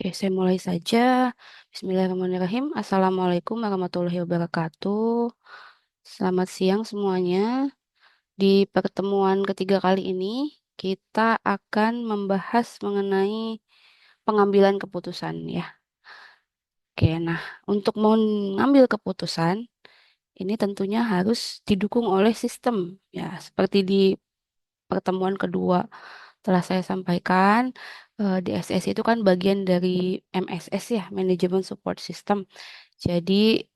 Oke, saya mulai saja. Bismillahirrahmanirrahim. Assalamualaikum warahmatullahi wabarakatuh. Selamat siang semuanya. Di pertemuan ketiga kali ini, kita akan membahas mengenai pengambilan keputusan ya. Oke, nah untuk mengambil keputusan, ini tentunya harus didukung oleh sistem ya. Seperti di pertemuan kedua telah saya sampaikan, di SS itu kan bagian dari MSS ya, Management Support System. Jadi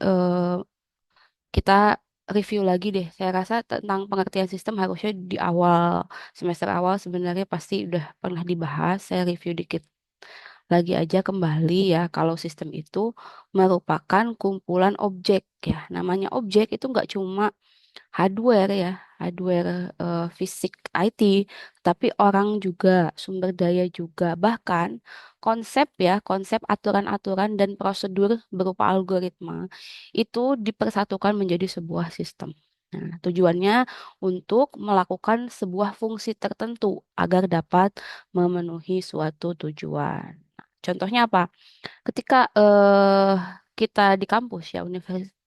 kita review lagi deh. Saya rasa tentang pengertian sistem harusnya di awal semester awal sebenarnya pasti udah pernah dibahas. Saya review dikit lagi aja kembali ya. Kalau sistem itu merupakan kumpulan objek ya. Namanya objek itu nggak cuma hardware ya, hardware fisik IT, tapi orang juga, sumber daya juga, bahkan konsep ya, konsep aturan-aturan dan prosedur berupa algoritma itu dipersatukan menjadi sebuah sistem. Nah, tujuannya untuk melakukan sebuah fungsi tertentu agar dapat memenuhi suatu tujuan. Nah, contohnya apa? Ketika kita di kampus ya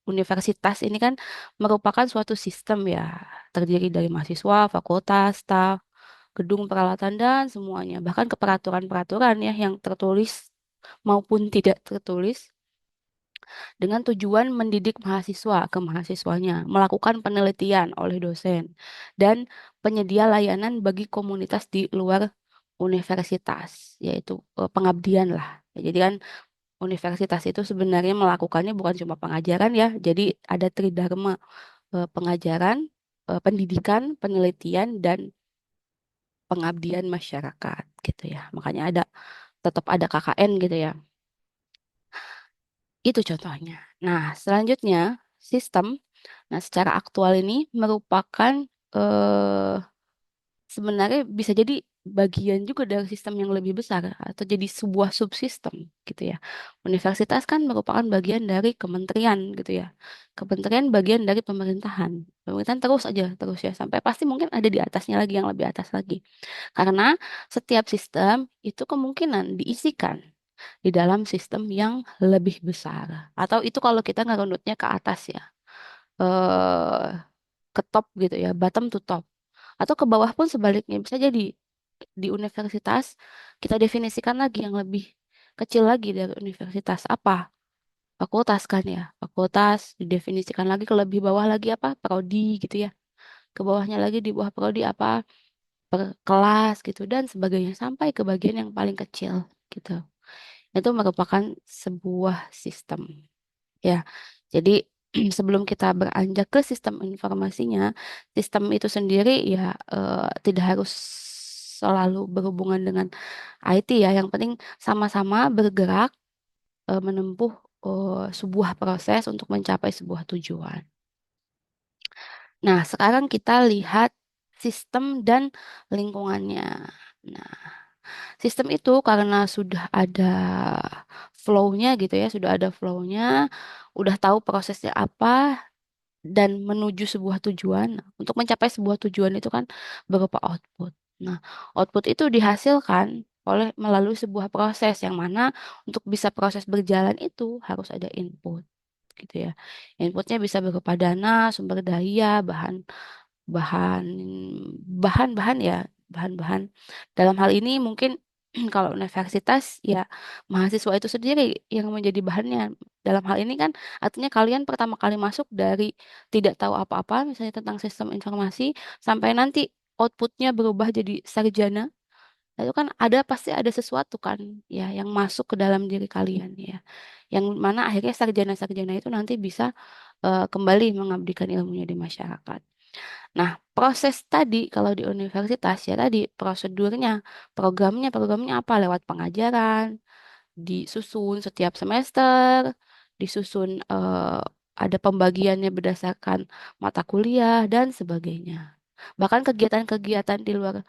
universitas ini kan merupakan suatu sistem ya terdiri dari mahasiswa, fakultas, staf, gedung peralatan dan semuanya bahkan keperaturan-peraturan ya yang tertulis maupun tidak tertulis dengan tujuan mendidik mahasiswa ke mahasiswanya, melakukan penelitian oleh dosen dan penyedia layanan bagi komunitas di luar universitas yaitu pengabdian lah. Ya, jadi kan universitas itu sebenarnya melakukannya bukan cuma pengajaran ya, jadi ada tridharma pengajaran, pendidikan, penelitian, dan pengabdian masyarakat gitu ya. Makanya tetap ada KKN gitu ya. Itu contohnya. Nah, selanjutnya sistem. Nah, secara aktual ini merupakan eh, sebenarnya bisa jadi bagian juga dari sistem yang lebih besar atau jadi sebuah subsistem gitu ya. Universitas kan merupakan bagian dari kementerian gitu ya. Kementerian bagian dari pemerintahan. Pemerintahan terus aja terus ya sampai pasti mungkin ada di atasnya lagi yang lebih atas lagi. Karena setiap sistem itu kemungkinan diisikan di dalam sistem yang lebih besar. Atau itu kalau kita ngerunutnya ke atas ya. Eh ke top gitu ya, bottom to top. Atau ke bawah pun sebaliknya bisa jadi di universitas kita definisikan lagi yang lebih kecil lagi dari universitas apa? Fakultas kan ya. Fakultas didefinisikan lagi ke lebih bawah lagi apa? Prodi gitu ya. Ke bawahnya lagi di bawah prodi apa? Per kelas gitu dan sebagainya sampai ke bagian yang paling kecil gitu. Itu merupakan sebuah sistem ya. Jadi sebelum kita beranjak ke sistem informasinya, sistem itu sendiri ya tidak harus selalu berhubungan dengan IT ya. Yang penting sama-sama bergerak menempuh sebuah proses untuk mencapai sebuah tujuan. Nah, sekarang kita lihat sistem dan lingkungannya. Nah, sistem itu karena sudah ada flow-nya gitu ya, sudah ada flow-nya, udah tahu prosesnya apa, dan menuju sebuah tujuan. Nah, untuk mencapai sebuah tujuan itu kan berupa output. Nah, output itu dihasilkan melalui sebuah proses yang mana untuk bisa proses berjalan itu harus ada input gitu ya. Inputnya bisa berupa dana, sumber daya, bahan bahan-bahan ya, bahan-bahan. Dalam hal ini mungkin kalau universitas ya mahasiswa itu sendiri yang menjadi bahannya. Dalam hal ini kan artinya kalian pertama kali masuk dari tidak tahu apa-apa misalnya tentang sistem informasi sampai nanti outputnya berubah jadi sarjana. Itu kan ada pasti ada sesuatu kan ya yang masuk ke dalam diri kalian ya. Yang mana akhirnya sarjana-sarjana itu nanti bisa kembali mengabdikan ilmunya di masyarakat. Nah, proses tadi kalau di universitas ya tadi prosedurnya, programnya apa? Lewat pengajaran, disusun setiap semester, disusun ada pembagiannya berdasarkan mata kuliah dan sebagainya. Bahkan kegiatan-kegiatan di luar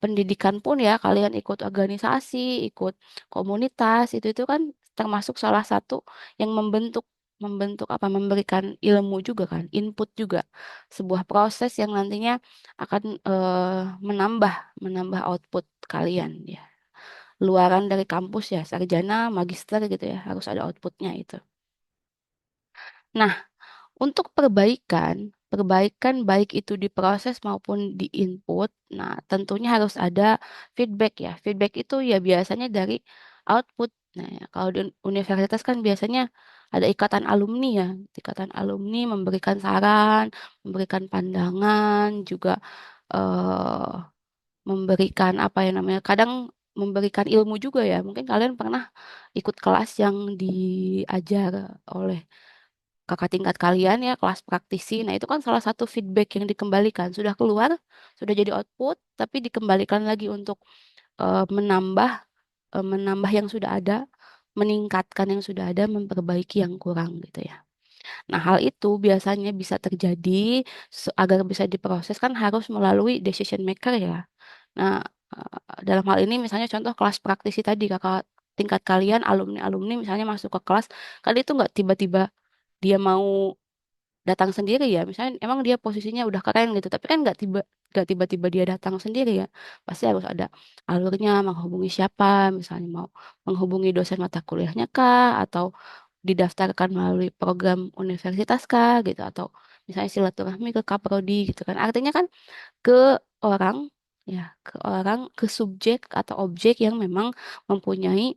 pendidikan pun ya, kalian ikut organisasi, ikut komunitas, itu kan termasuk salah satu yang membentuk membentuk apa memberikan ilmu juga kan, input juga sebuah proses yang nantinya akan menambah menambah output kalian ya. luaran dari kampus ya, sarjana, magister gitu ya, harus ada outputnya itu. Nah, untuk perbaikan, perbaikan baik itu di proses maupun di input, nah tentunya harus ada feedback ya. Feedback itu ya biasanya dari output. Nah, ya, kalau di universitas kan biasanya ada ikatan alumni ya. Ikatan alumni memberikan saran, memberikan pandangan, juga eh, memberikan apa ya namanya, kadang memberikan ilmu juga ya. Mungkin kalian pernah ikut kelas yang diajar oleh kakak tingkat kalian ya, kelas praktisi. Nah, itu kan salah satu feedback yang dikembalikan. Sudah keluar, sudah jadi output, tapi dikembalikan lagi untuk menambah menambah yang sudah ada, meningkatkan yang sudah ada, memperbaiki yang kurang gitu ya. Nah, hal itu biasanya bisa terjadi agar bisa diproses kan harus melalui decision maker ya. Nah, dalam hal ini misalnya contoh kelas praktisi tadi, kakak tingkat kalian, alumni-alumni misalnya masuk ke kelas, kan itu nggak tiba-tiba dia mau datang sendiri ya. Misalnya emang dia posisinya udah keren gitu, tapi kan nggak tiba-tiba dia datang sendiri ya. Pasti harus ada alurnya, menghubungi siapa, misalnya mau menghubungi dosen mata kuliahnya kah, atau didaftarkan melalui program universitas kah gitu, atau misalnya silaturahmi ke kaprodi gitu kan. Artinya kan ke orang ya, ke subjek atau objek yang memang mempunyai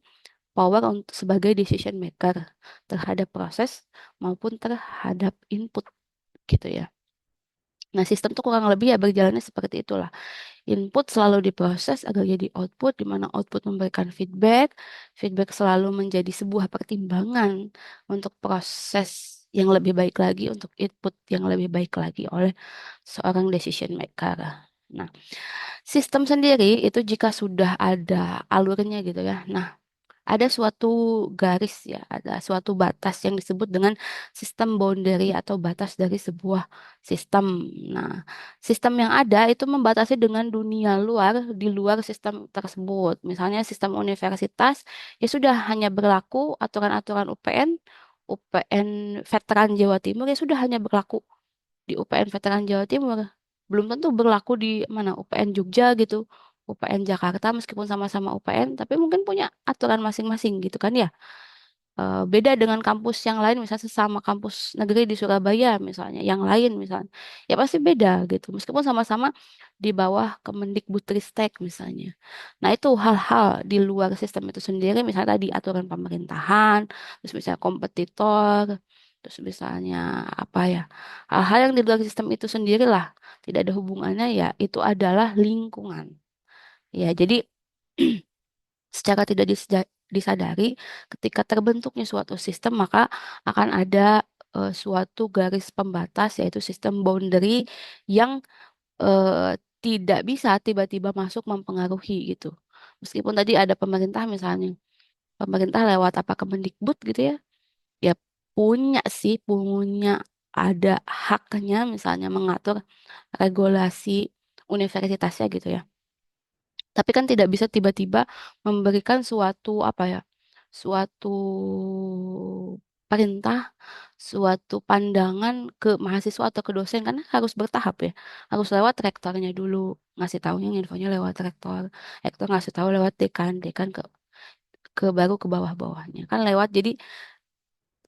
power untuk sebagai decision maker terhadap proses maupun terhadap input gitu ya. Nah, sistem tuh kurang lebih ya berjalannya seperti itulah. Input selalu diproses agar jadi output, di mana output memberikan feedback. Feedback selalu menjadi sebuah pertimbangan untuk proses yang lebih baik lagi, untuk input yang lebih baik lagi oleh seorang decision maker. Nah, sistem sendiri itu jika sudah ada alurnya gitu ya. Nah, ada suatu garis ya, ada suatu batas yang disebut dengan sistem boundary atau batas dari sebuah sistem. Nah, sistem yang ada itu membatasi dengan dunia luar di luar sistem tersebut. Misalnya sistem universitas ya sudah hanya berlaku aturan-aturan UPN, UPN Veteran Jawa Timur ya sudah hanya berlaku di UPN Veteran Jawa Timur. Belum tentu berlaku di mana UPN Jogja gitu, UPN Jakarta meskipun sama-sama UPN, tapi mungkin punya aturan masing-masing gitu kan ya. Beda dengan kampus yang lain, misalnya sesama kampus negeri di Surabaya misalnya, yang lain misalnya, ya pasti beda gitu. Meskipun sama-sama di bawah Kemendikbudristek misalnya. Nah itu hal-hal di luar sistem itu sendiri, misalnya tadi aturan pemerintahan, terus misalnya kompetitor, terus misalnya apa ya, hal-hal yang di luar sistem itu sendiri lah, tidak ada hubungannya ya, itu adalah lingkungan. Ya, jadi secara tidak disadari, ketika terbentuknya suatu sistem, maka akan ada suatu garis pembatas, yaitu sistem boundary yang tidak bisa tiba-tiba masuk mempengaruhi gitu. Meskipun tadi ada pemerintah misalnya, pemerintah lewat apa Kemendikbud gitu ya, ya punya ada haknya misalnya mengatur regulasi universitasnya gitu ya. Tapi kan tidak bisa tiba-tiba memberikan suatu apa ya, suatu perintah, suatu pandangan ke mahasiswa atau ke dosen kan harus bertahap ya. Harus lewat rektornya dulu, ngasih tahunya infonya lewat rektor. Rektor ngasih tahu lewat dekan, dekan ke baru ke bawah-bawahnya. Kan lewat jadi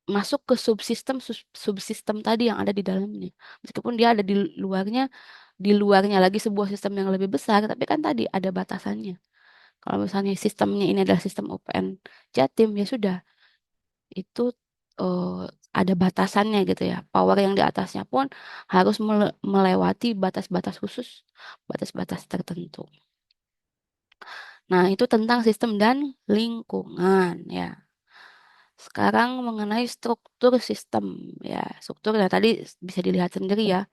masuk ke subsistem tadi yang ada di dalamnya. Meskipun dia ada di luarnya lagi sebuah sistem yang lebih besar, tapi kan tadi ada batasannya. Kalau misalnya sistemnya ini adalah sistem UPN Jatim, ya sudah, itu eh, ada batasannya gitu ya. Power yang di atasnya pun harus melewati batas-batas khusus, batas-batas tertentu. Nah, itu tentang sistem dan lingkungan ya. Sekarang mengenai struktur sistem ya. Struktur ya tadi bisa dilihat sendiri ya.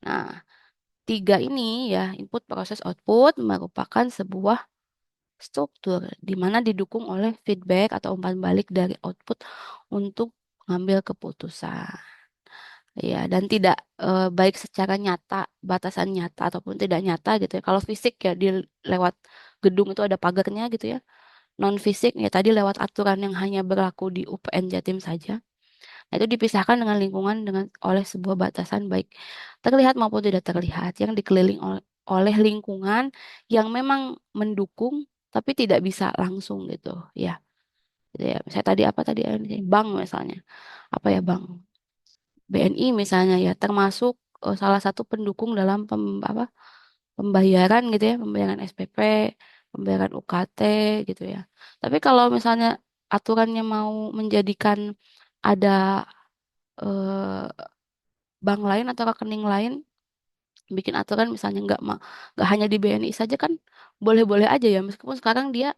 Nah, tiga ini ya, input, proses, output merupakan sebuah struktur di mana didukung oleh feedback atau umpan balik dari output untuk mengambil keputusan. Ya, dan tidak baik secara nyata, batasan nyata ataupun tidak nyata gitu ya. Kalau fisik ya di lewat gedung itu ada pagarnya gitu ya. Non fisik ya tadi lewat aturan yang hanya berlaku di UPN Jatim saja. Nah, itu dipisahkan dengan lingkungan dengan oleh sebuah batasan baik terlihat maupun tidak terlihat yang dikeliling oleh lingkungan yang memang mendukung tapi tidak bisa langsung gitu ya. Gitu ya. Saya tadi apa tadi, bank misalnya. Apa ya bank? BNI misalnya ya termasuk salah satu pendukung dalam apa pembayaran gitu ya, pembayaran SPP, pembayaran UKT gitu ya. Tapi kalau misalnya aturannya mau menjadikan ada eh, bank lain atau rekening lain, bikin aturan misalnya nggak hanya di BNI saja kan boleh-boleh aja ya, meskipun sekarang dia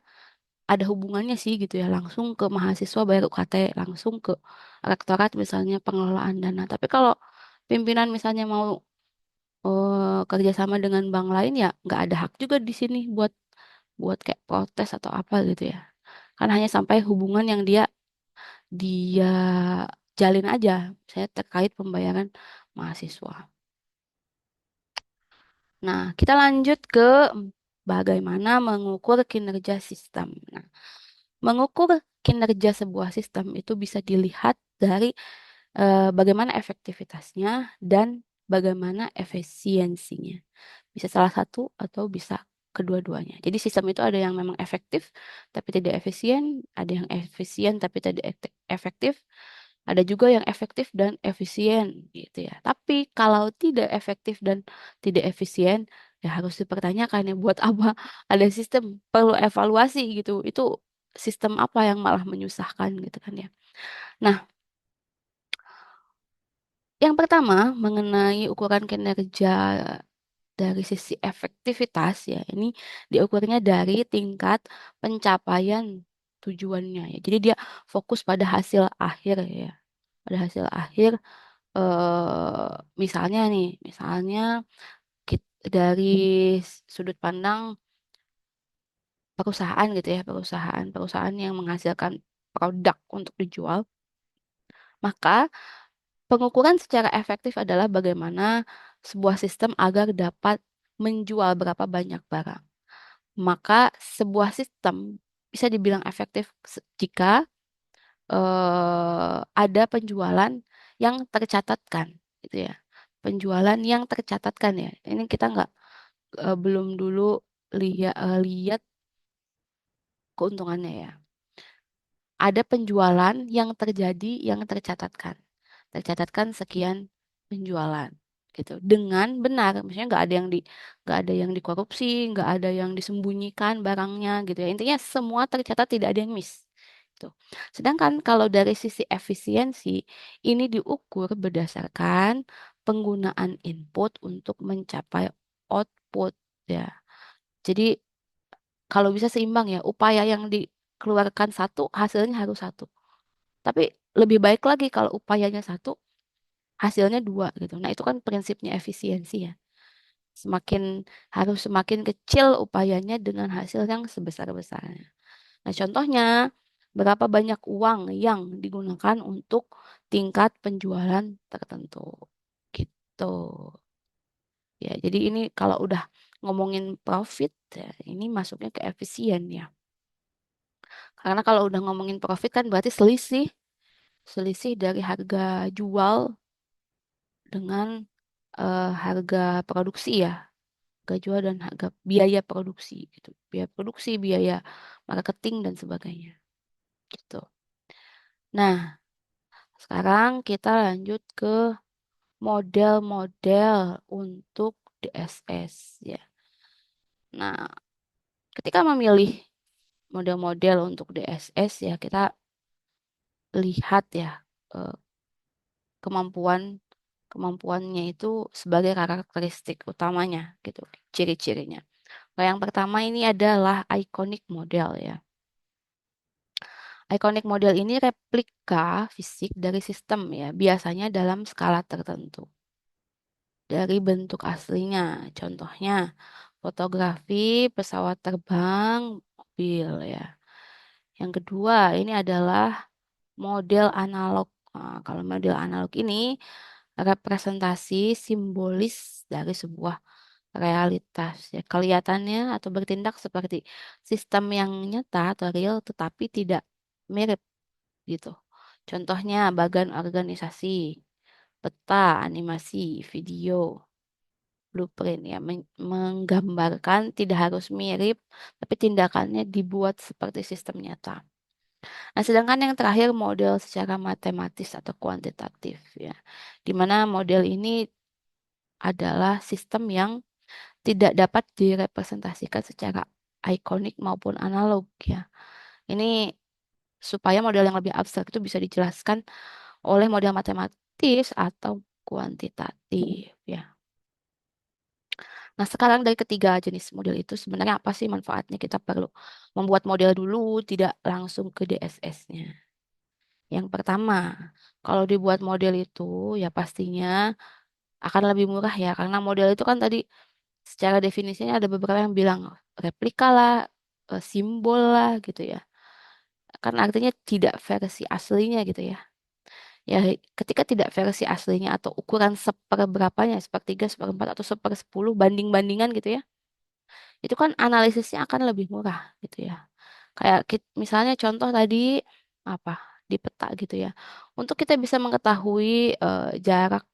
ada hubungannya sih gitu ya, langsung ke mahasiswa bayar UKT, langsung ke rektorat misalnya pengelolaan dana. Tapi kalau pimpinan misalnya mau kerjasama dengan bank lain ya nggak ada hak juga di sini buat buat kayak protes atau apa gitu ya. Kan hanya sampai hubungan yang dia jalin aja, saya terkait pembayaran mahasiswa. Nah, kita lanjut ke bagaimana mengukur kinerja sistem. Nah, mengukur kinerja sebuah sistem itu bisa dilihat dari bagaimana efektivitasnya dan bagaimana efisiensinya. Bisa salah satu atau bisa kedua-duanya. Jadi sistem itu ada yang memang efektif tapi tidak efisien, ada yang efisien tapi tidak efektif, ada juga yang efektif dan efisien gitu ya. Tapi kalau tidak efektif dan tidak efisien, ya harus dipertanyakan ya buat apa ada sistem, perlu evaluasi gitu. Itu sistem apa yang malah menyusahkan gitu kan ya. Nah, yang pertama mengenai ukuran kinerja dari sisi efektivitas ya, ini diukurnya dari tingkat pencapaian tujuannya ya. Jadi dia fokus pada hasil akhir ya. Pada hasil akhir misalnya nih, misalnya dari sudut pandang perusahaan gitu ya, perusahaan yang menghasilkan produk untuk dijual, maka pengukuran secara efektif adalah bagaimana sebuah sistem agar dapat menjual berapa banyak barang. Maka sebuah sistem bisa dibilang efektif jika ada penjualan yang tercatatkan, gitu ya. Penjualan yang tercatatkan ya. Ini kita nggak belum dulu lihat keuntungannya ya. Ada penjualan yang terjadi yang tercatatkan. Tercatatkan sekian penjualan gitu dengan benar. Maksudnya nggak ada yang dikorupsi, nggak ada yang disembunyikan barangnya gitu ya. Intinya semua tercatat, tidak ada yang miss. Gitu. Sedangkan kalau dari sisi efisiensi ini diukur berdasarkan penggunaan input untuk mencapai output ya. Jadi kalau bisa seimbang ya, upaya yang dikeluarkan satu, hasilnya harus satu. Tapi lebih baik lagi kalau upayanya satu, hasilnya dua gitu. Nah, itu kan prinsipnya efisiensi ya. Semakin kecil upayanya dengan hasil yang sebesar-besarnya. Nah, contohnya berapa banyak uang yang digunakan untuk tingkat penjualan tertentu. Gitu. Ya, jadi ini kalau udah ngomongin profit, ya, ini masuknya ke efisien ya. Karena kalau udah ngomongin profit kan berarti selisih dari harga jual dengan harga produksi ya, harga jual dan harga biaya produksi gitu, biaya produksi, biaya marketing dan sebagainya gitu. Nah, sekarang kita lanjut ke model-model untuk DSS ya. Nah, ketika memilih model-model untuk DSS ya kita lihat ya eh, kemampuan kemampuannya itu sebagai karakteristik utamanya gitu, ciri-cirinya. Nah, yang pertama ini adalah iconic model ya. Iconic model ini replika fisik dari sistem ya, biasanya dalam skala tertentu dari bentuk aslinya. Contohnya fotografi, pesawat terbang, mobil ya. Yang kedua ini adalah model analog. Nah, kalau model analog ini representasi simbolis dari sebuah realitas ya, kelihatannya atau bertindak seperti sistem yang nyata atau real tetapi tidak mirip gitu. Contohnya bagan organisasi, peta, animasi, video. blueprint ya, menggambarkan tidak harus mirip, tapi tindakannya dibuat seperti sistem nyata. Nah, sedangkan yang terakhir model secara matematis atau kuantitatif ya, di mana model ini adalah sistem yang tidak dapat direpresentasikan secara ikonik maupun analog ya. Ini supaya model yang lebih abstrak itu bisa dijelaskan oleh model matematis atau kuantitatif ya. Nah, sekarang dari ketiga jenis model itu sebenarnya apa sih manfaatnya kita perlu membuat model dulu tidak langsung ke DSS-nya. Yang pertama, kalau dibuat model itu ya pastinya akan lebih murah ya karena model itu kan tadi secara definisinya ada beberapa yang bilang replika lah, simbol lah gitu ya. Kan artinya tidak versi aslinya gitu ya. Ya, ketika tidak versi aslinya atau ukuran seperberapanya, sepertiga, seperempat, atau sepersepuluh banding-bandingan gitu ya, itu kan analisisnya akan lebih murah gitu ya. Kayak misalnya contoh tadi apa di peta gitu ya. Untuk kita bisa mengetahui jarak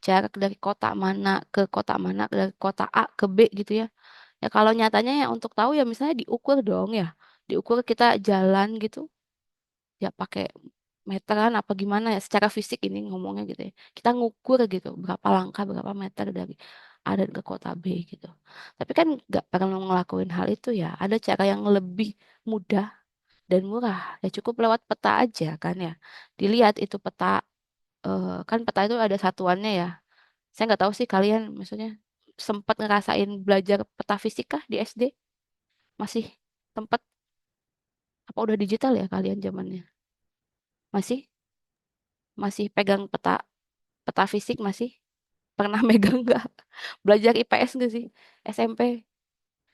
jarak dari kota mana ke kota mana, dari kota A ke B gitu ya. Ya kalau nyatanya ya untuk tahu ya misalnya diukur dong ya. Diukur kita jalan gitu ya pakai meteran apa gimana ya secara fisik ini ngomongnya gitu ya. Kita ngukur gitu berapa langkah berapa meter dari A dan ke kota B gitu. Tapi kan nggak perlu ngelakuin hal itu ya. Ada cara yang lebih mudah dan murah. Ya cukup lewat peta aja kan ya. Dilihat itu peta kan peta itu ada satuannya ya. Saya nggak tahu sih kalian maksudnya sempat ngerasain belajar peta fisika di SD? Masih sempat apa udah digital ya kalian zamannya? Masih masih pegang peta peta fisik masih? Pernah megang nggak? Belajar IPS nggak sih? SMP?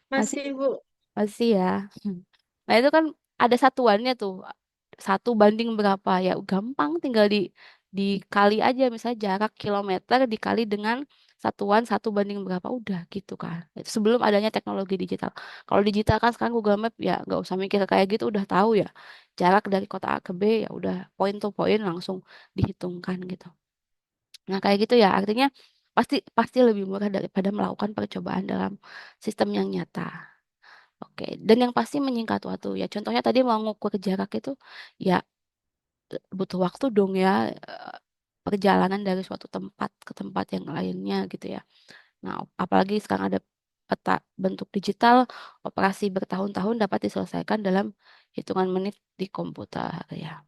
Masih? Masih, Bu. Masih ya. Nah itu kan ada satuannya tuh. Satu banding berapa ya? Gampang tinggal dikali aja. Misalnya jarak kilometer dikali dengan satuan satu banding berapa. Udah gitu kan. Itu sebelum adanya teknologi digital. Kalau digital kan sekarang Google Map ya nggak usah mikir kayak gitu. Udah tahu ya. Jarak dari kota A ke B ya udah point to point langsung dihitungkan gitu. Nah, kayak gitu ya. Artinya pasti pasti lebih murah daripada melakukan percobaan dalam sistem yang nyata. Oke, dan yang pasti menyingkat waktu ya. Contohnya tadi mau ngukur jarak itu ya butuh waktu dong ya perjalanan dari suatu tempat ke tempat yang lainnya gitu ya. Nah, apalagi sekarang ada peta bentuk digital, operasi bertahun-tahun dapat diselesaikan dalam hitungan menit di komputer ya.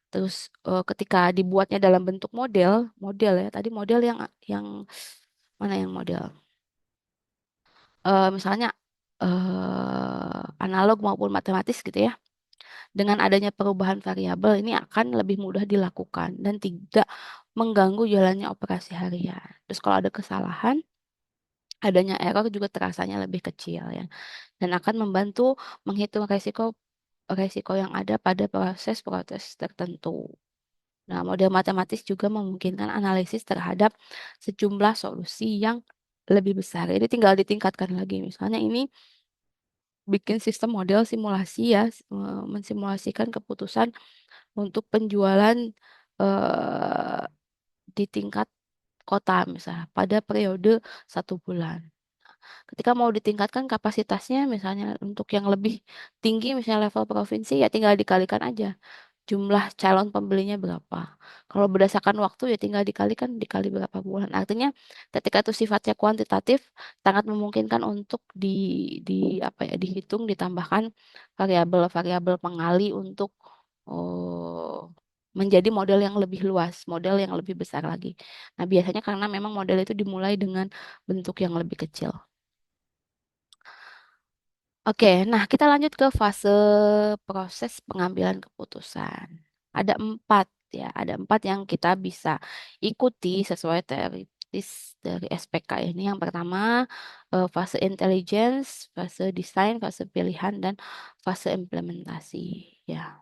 Terus ketika dibuatnya dalam bentuk model, model ya. Tadi model yang mana yang model? Misalnya analog maupun matematis gitu ya. Dengan adanya perubahan variabel ini akan lebih mudah dilakukan dan tidak mengganggu jalannya operasi harian. Terus kalau ada kesalahan, adanya error juga terasanya lebih kecil ya. Dan akan membantu menghitung resiko resiko yang ada pada proses-proses tertentu. Nah, model matematis juga memungkinkan analisis terhadap sejumlah solusi yang lebih besar. Jadi tinggal ditingkatkan lagi. Misalnya ini bikin sistem model simulasi ya, mensimulasikan keputusan untuk penjualan eh, di tingkat kota misalnya pada periode 1 bulan. Ketika mau ditingkatkan kapasitasnya misalnya untuk yang lebih tinggi misalnya level provinsi ya tinggal dikalikan aja jumlah calon pembelinya berapa. Kalau berdasarkan waktu ya tinggal dikalikan dikali berapa bulan. Artinya ketika itu sifatnya kuantitatif sangat memungkinkan untuk di apa ya dihitung ditambahkan variabel-variabel pengali untuk oh, menjadi model yang lebih luas, model yang lebih besar lagi. Nah, biasanya karena memang model itu dimulai dengan bentuk yang lebih kecil. Oke, nah kita lanjut ke fase proses pengambilan keputusan. Ada 4 ya, ada 4 yang kita bisa ikuti sesuai teoritis dari SPK ini. Yang pertama fase intelligence, fase desain, fase pilihan, dan fase implementasi. Ya,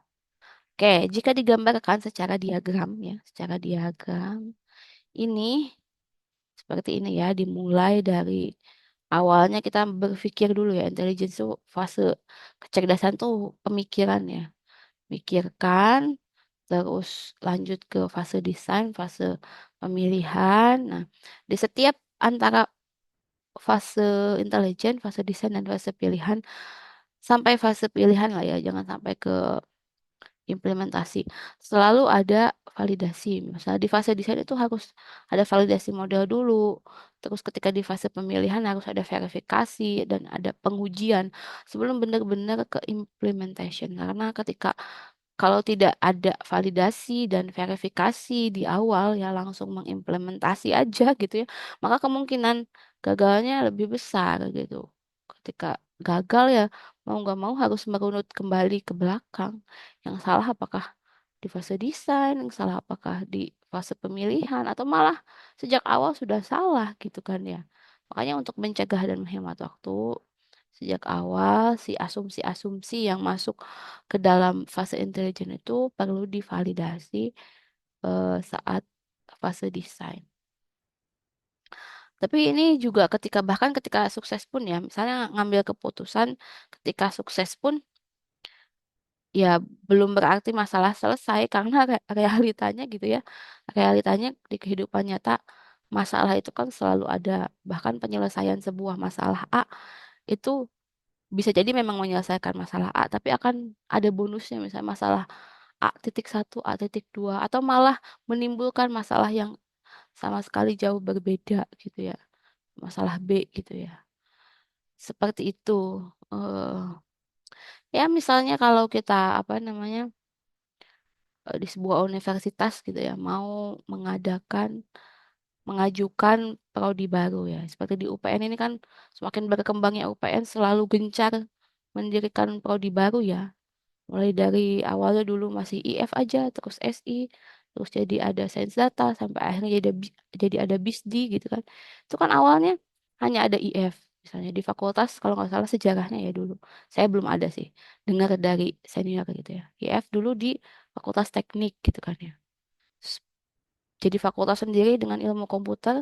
oke. Jika digambarkan secara diagram ya, secara diagram ini seperti ini ya, dimulai dari awalnya kita berpikir dulu ya, intelligence itu fase kecerdasan tuh pemikiran ya. Mikirkan, terus lanjut ke fase desain, fase pemilihan. Nah, di setiap antara fase intelijen, fase desain, dan fase pilihan. Sampai fase pilihan lah ya, jangan sampai ke implementasi. Selalu ada validasi. Misalnya di fase desain itu harus ada validasi model dulu. Terus ketika di fase pemilihan harus ada verifikasi dan ada pengujian sebelum benar-benar ke implementation. Karena ketika kalau tidak ada validasi dan verifikasi di awal ya langsung mengimplementasi aja gitu ya, maka kemungkinan gagalnya lebih besar gitu. Ketika gagal ya mau nggak mau harus merunut kembali ke belakang. Yang salah apakah di fase desain, yang salah apakah di fase pemilihan, atau malah sejak awal sudah salah gitu kan ya. Makanya untuk mencegah dan menghemat waktu, sejak awal si asumsi-asumsi yang masuk ke dalam fase intelijen itu perlu divalidasi saat fase desain. Tapi ini juga ketika bahkan ketika sukses pun ya, misalnya ngambil keputusan ketika sukses pun ya belum berarti masalah selesai karena realitanya gitu ya. Realitanya di kehidupan nyata masalah itu kan selalu ada. Bahkan penyelesaian sebuah masalah A itu bisa jadi memang menyelesaikan masalah A, tapi akan ada bonusnya misalnya masalah A.1, A.2 atau malah menimbulkan masalah yang sama sekali jauh berbeda gitu ya. Masalah B gitu ya. Seperti itu. eh Ya misalnya kalau kita apa namanya di sebuah universitas gitu ya mau mengadakan mengajukan prodi baru ya. Seperti di UPN ini kan semakin berkembangnya UPN selalu gencar mendirikan prodi baru ya. Mulai dari awalnya dulu masih IF aja, terus SI, terus jadi ada Sains Data, sampai akhirnya jadi ada BISD gitu kan. Itu kan awalnya hanya ada IF. Misalnya di fakultas, kalau nggak salah sejarahnya ya dulu. Saya belum ada sih, dengar dari senior gitu ya. IF dulu di Fakultas Teknik gitu kan ya. S- Jadi fakultas sendiri dengan ilmu komputer,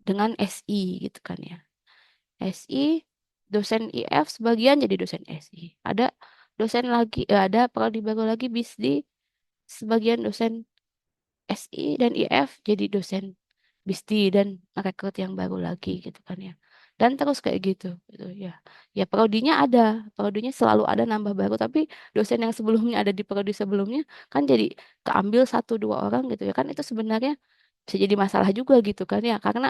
dengan SI gitu kan ya. SI, dosen IF sebagian jadi dosen SI. Ada dosen lagi, ada prodi baru lagi BISD, sebagian dosen SI dan IF jadi dosen BISD dan rekrut yang baru lagi gitu kan ya. Dan terus kayak gitu ya. Ya prodinya ada, prodinya selalu ada nambah baru, tapi dosen yang sebelumnya ada di prodi sebelumnya kan jadi keambil satu dua orang gitu ya kan itu sebenarnya bisa jadi masalah juga gitu kan ya karena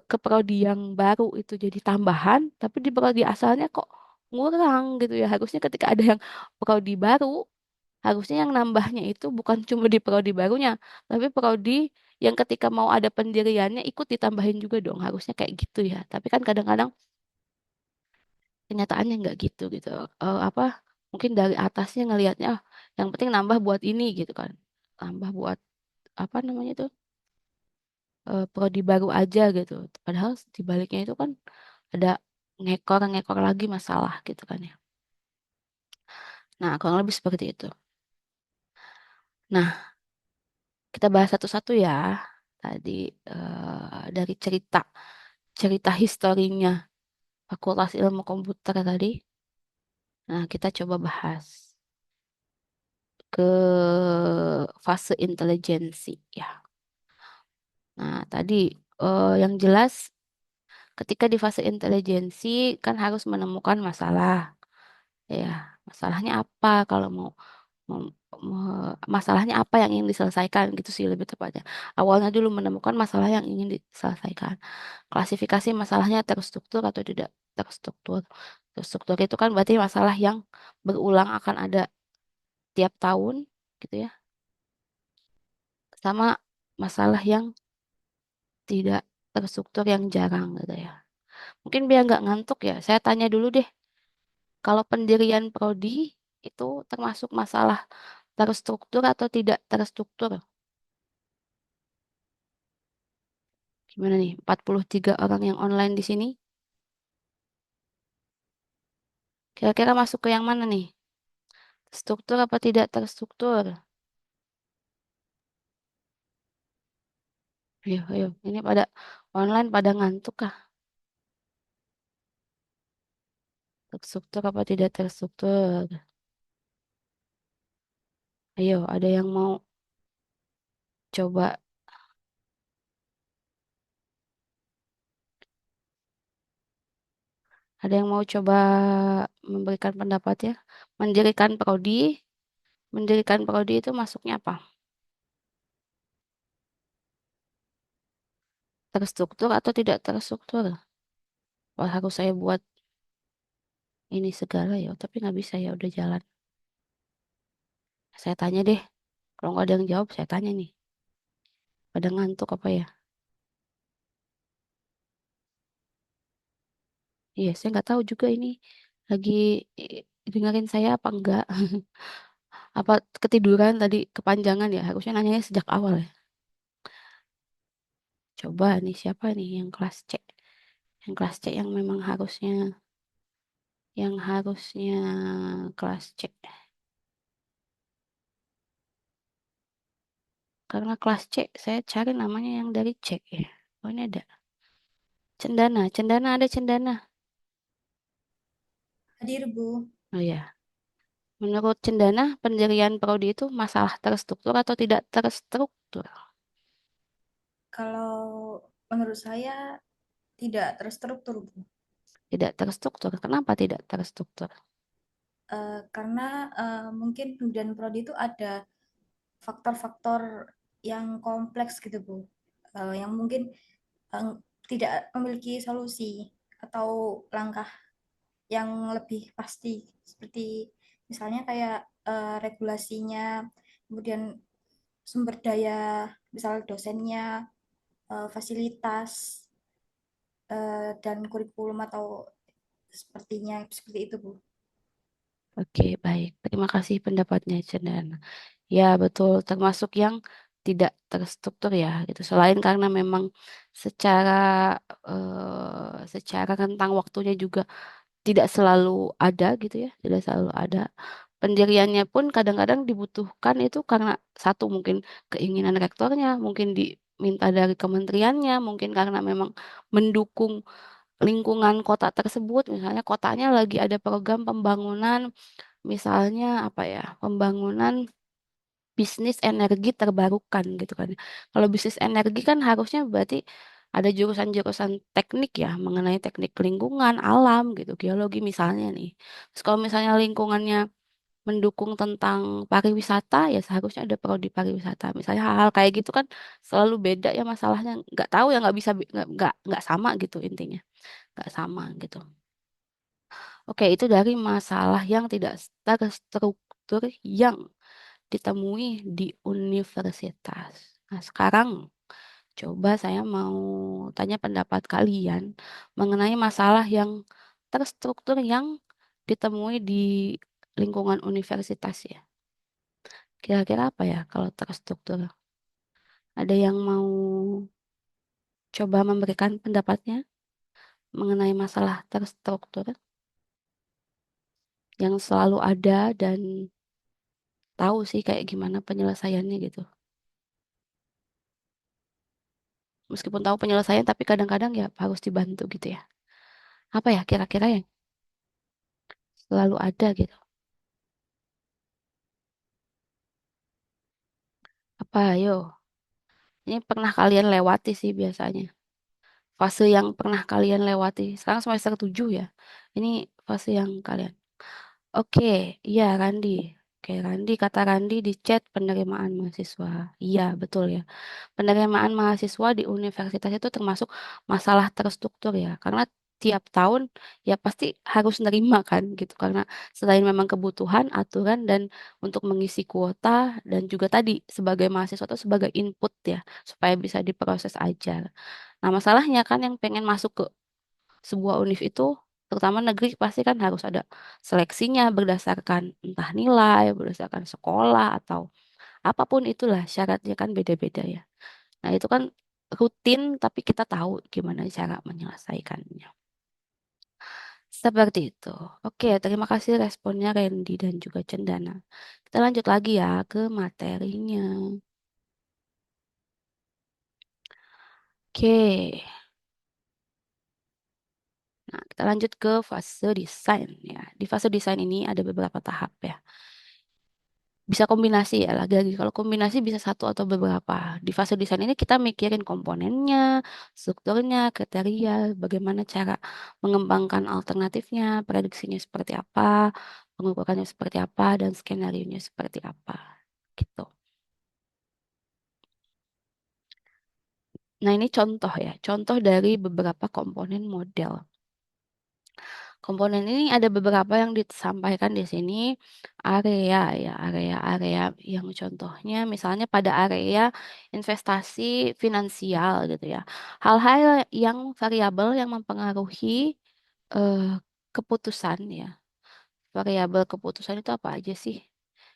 ke prodi yang baru itu jadi tambahan, tapi di prodi asalnya kok ngurang gitu ya. Harusnya ketika ada yang prodi baru, harusnya yang nambahnya itu bukan cuma di prodi barunya, tapi prodi yang ketika mau ada pendiriannya ikut ditambahin juga dong. Harusnya kayak gitu ya. Tapi kan kadang-kadang kenyataannya nggak gitu gitu. Apa? Mungkin dari atasnya ngelihatnya, "Ah, yang penting nambah buat ini gitu kan. Nambah buat apa namanya itu prodi baru aja gitu. Padahal di baliknya itu kan ada ngekor-ngekor lagi masalah gitu kan ya. Nah, kurang lebih seperti itu. Nah, kita bahas satu-satu ya. Tadi dari cerita cerita historinya Fakultas Ilmu Komputer tadi. Nah, kita coba bahas ke fase intelijensi ya. Nah, tadi yang jelas ketika di fase intelijensi kan harus menemukan masalah. Ya, masalahnya apa kalau mau masalahnya apa yang ingin diselesaikan gitu sih lebih tepatnya. Awalnya dulu menemukan masalah yang ingin diselesaikan. Klasifikasi masalahnya terstruktur atau tidak terstruktur. Terstruktur itu kan berarti masalah yang berulang akan ada tiap tahun gitu ya. Sama masalah yang tidak terstruktur yang jarang gitu ya. Mungkin biar nggak ngantuk ya, saya tanya dulu deh. Kalau pendirian prodi itu termasuk masalah terstruktur atau tidak terstruktur? Gimana nih? 43 orang yang online di sini. Kira-kira masuk ke yang mana nih? Struktur apa tidak terstruktur? Ayo, ayo. Ini pada online pada ngantuk kah? Terstruktur apa tidak terstruktur? Ayo, ada yang mau coba Ada yang mau coba memberikan pendapat ya? Mendirikan prodi, mendirikan prodi itu masuknya apa? Terstruktur atau tidak terstruktur? Wah, harus saya buat ini segala ya, tapi nggak bisa ya, udah jalan. Saya tanya deh, kalau nggak ada yang jawab, saya tanya nih. Pada ngantuk apa ya? Iya, saya nggak tahu juga ini lagi dengerin saya apa enggak. Apa ketiduran tadi kepanjangan ya? Harusnya nanyanya sejak awal ya. Coba nih siapa nih yang kelas C? Yang kelas C yang harusnya kelas C. Karena kelas C saya cari namanya yang dari C ya. Oh ini ada. Cendana, Cendana ada Cendana. Hadir, Bu. Oh ya. Menurut Cendana, pendirian prodi itu masalah terstruktur atau tidak terstruktur? Kalau menurut saya tidak terstruktur, Bu. Tidak terstruktur. Kenapa tidak terstruktur? Karena mungkin pendidikan prodi itu ada faktor-faktor yang kompleks gitu, Bu. Yang mungkin eh, tidak memiliki solusi atau langkah yang lebih pasti. Seperti misalnya kayak regulasinya, kemudian sumber daya, misal dosennya, fasilitas, dan kurikulum atau sepertinya seperti itu, Bu. Oke, baik. Terima kasih pendapatnya, Cendana. Ya, betul. Termasuk yang tidak terstruktur ya, gitu. Selain karena memang secara secara rentang waktunya juga tidak selalu ada gitu ya, tidak selalu ada. Pendiriannya pun kadang-kadang dibutuhkan itu karena satu mungkin keinginan rektornya, mungkin diminta dari kementeriannya, mungkin karena memang mendukung lingkungan kota tersebut, misalnya kotanya lagi ada program pembangunan, misalnya apa ya, pembangunan bisnis energi terbarukan gitu kan. Kalau bisnis energi kan harusnya berarti ada jurusan-jurusan teknik ya mengenai teknik lingkungan, alam gitu, geologi misalnya nih. Terus kalau misalnya lingkungannya mendukung tentang pariwisata ya seharusnya ada prodi pariwisata. Misalnya hal-hal kayak gitu kan selalu beda ya masalahnya. Nggak tahu ya nggak bisa nggak sama gitu intinya. Nggak sama gitu. Oke, itu dari masalah yang tidak terstruktur yang ditemui di universitas. Nah, sekarang coba saya mau tanya pendapat kalian mengenai masalah yang terstruktur yang ditemui di lingkungan universitas ya. Kira-kira apa ya kalau terstruktur? Ada yang mau coba memberikan pendapatnya mengenai masalah terstruktur yang selalu ada dan tahu sih kayak gimana penyelesaiannya gitu. Meskipun tahu penyelesaian tapi kadang-kadang ya harus dibantu gitu ya. Apa ya kira-kira yang selalu ada gitu? Apa ayo? Ini pernah kalian lewati sih biasanya. Fase yang pernah kalian lewati. Sekarang semester 7 ya. Ini fase yang kalian. Oke, iya Randi. Oke, Randi kata Randi di chat penerimaan mahasiswa. Iya, betul ya. Penerimaan mahasiswa di universitas itu termasuk masalah terstruktur ya. Karena tiap tahun ya pasti harus nerima kan gitu. Karena selain memang kebutuhan, aturan dan untuk mengisi kuota dan juga tadi sebagai mahasiswa itu sebagai input ya supaya bisa diproses ajar. Nah, masalahnya kan yang pengen masuk ke sebuah univ itu terutama negeri pasti kan harus ada seleksinya berdasarkan entah nilai, berdasarkan sekolah atau apapun itulah syaratnya kan beda-beda ya. Nah, itu kan rutin tapi kita tahu gimana cara menyelesaikannya. Seperti itu. Oke, terima kasih responnya Randy dan juga Cendana. Kita lanjut lagi ya ke materinya. Oke. Nah, kita lanjut ke fase desain ya. Di fase desain ini ada beberapa tahap ya. bisa kombinasi ya lagi-lagi. Kalau kombinasi bisa satu atau beberapa. Di fase desain ini kita mikirin komponennya, strukturnya, kriteria, bagaimana cara mengembangkan alternatifnya, prediksinya seperti apa, pengukurannya seperti apa, dan skenario-nya seperti apa. Gitu. Nah, ini contoh ya, contoh dari beberapa komponen model. Komponen ini ada beberapa yang disampaikan di sini area ya, area-area yang contohnya misalnya pada area investasi finansial gitu ya. Hal-hal yang variabel yang mempengaruhi eh, keputusan ya. Variabel keputusan itu apa aja sih?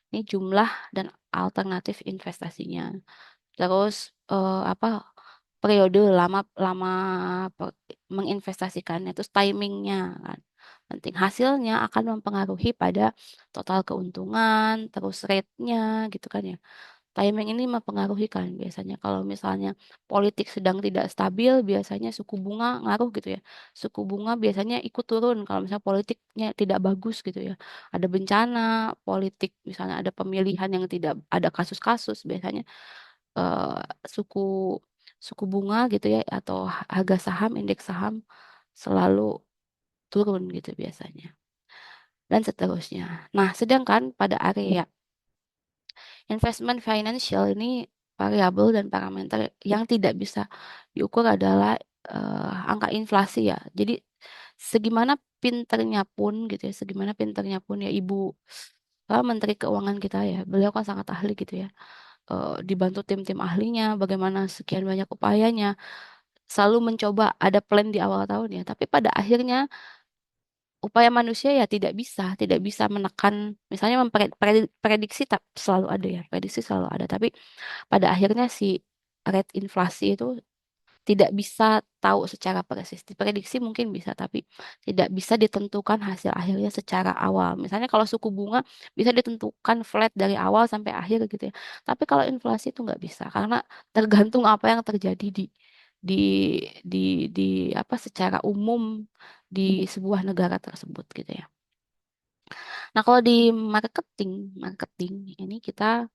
Ini jumlah dan alternatif investasinya. Terus apa periode lama lama pe- menginvestasikannya, terus timingnya kan penting. Hasilnya akan mempengaruhi pada total keuntungan, terus rate-nya gitu kan ya. Timing ini mempengaruhi kan biasanya kalau misalnya politik sedang tidak stabil, biasanya suku bunga ngaruh gitu ya. Suku bunga biasanya ikut turun kalau misalnya politiknya tidak bagus gitu ya. Ada bencana politik, misalnya ada pemilihan yang tidak ada kasus-kasus, biasanya eh, suku suku bunga gitu ya atau harga saham, indeks saham selalu turun gitu biasanya dan seterusnya. Nah, sedangkan pada area investment financial ini variabel dan parameter yang tidak bisa diukur adalah angka inflasi ya. Jadi segimana pinternya pun gitu ya, segimana pinternya pun ya Ibu Menteri Keuangan kita ya, beliau kan sangat ahli gitu ya. Dibantu tim-tim ahlinya, bagaimana sekian banyak upayanya, selalu mencoba ada plan di awal tahun ya, tapi pada akhirnya upaya manusia ya tidak bisa menekan, misalnya memprediksi selalu ada ya, prediksi selalu ada, tapi pada akhirnya si rate inflasi itu tidak bisa tahu secara persis. Diprediksi mungkin bisa, tapi tidak bisa ditentukan hasil akhirnya secara awal. Misalnya kalau suku bunga bisa ditentukan flat dari awal sampai akhir gitu ya. Tapi kalau inflasi itu nggak bisa karena tergantung apa yang terjadi di di di apa secara umum di sebuah negara tersebut gitu ya. Nah, kalau di marketing, marketing ini kita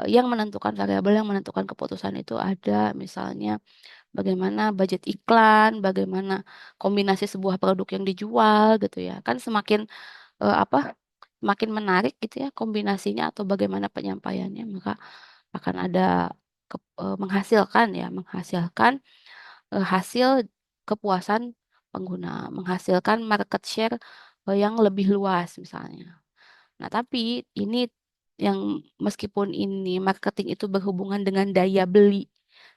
yang menentukan variabel yang menentukan keputusan itu ada misalnya bagaimana budget iklan, bagaimana kombinasi sebuah produk yang dijual gitu ya. Kan semakin apa semakin menarik gitu ya kombinasinya atau bagaimana penyampaiannya, maka akan ada menghasilkan ya, menghasilkan hasil kepuasan pengguna, menghasilkan market share yang lebih luas misalnya. Nah, tapi ini yang meskipun ini marketing itu berhubungan dengan daya beli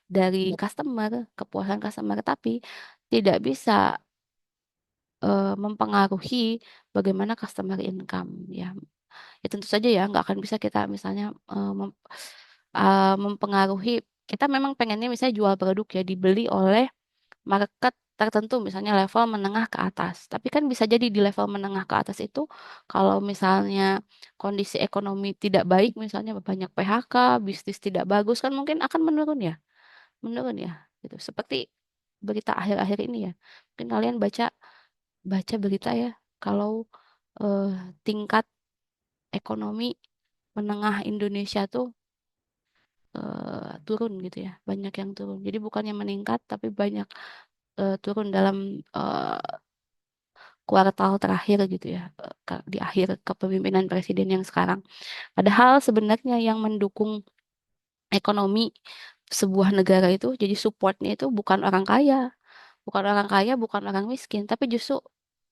dari customer, kepuasan customer, tapi tidak bisa mempengaruhi bagaimana customer income ya. Ya tentu saja ya nggak akan bisa kita misalnya mempengaruhi, kita memang pengennya misalnya jual produk ya dibeli oleh market tertentu misalnya level menengah ke atas. Tapi kan bisa jadi di level menengah ke atas itu kalau misalnya kondisi ekonomi tidak baik misalnya banyak PHK, bisnis tidak bagus kan mungkin akan menurun ya. Menurun ya gitu. Seperti berita akhir-akhir ini ya. Mungkin kalian baca baca berita ya kalau eh, tingkat ekonomi menengah Indonesia tuh turun gitu ya. Banyak yang turun. Jadi bukannya meningkat tapi banyak turun dalam eh, kuartal terakhir gitu ya, di akhir kepemimpinan presiden yang sekarang. Padahal sebenarnya yang mendukung ekonomi sebuah negara itu jadi supportnya itu bukan orang kaya, bukan orang kaya, bukan orang miskin, tapi justru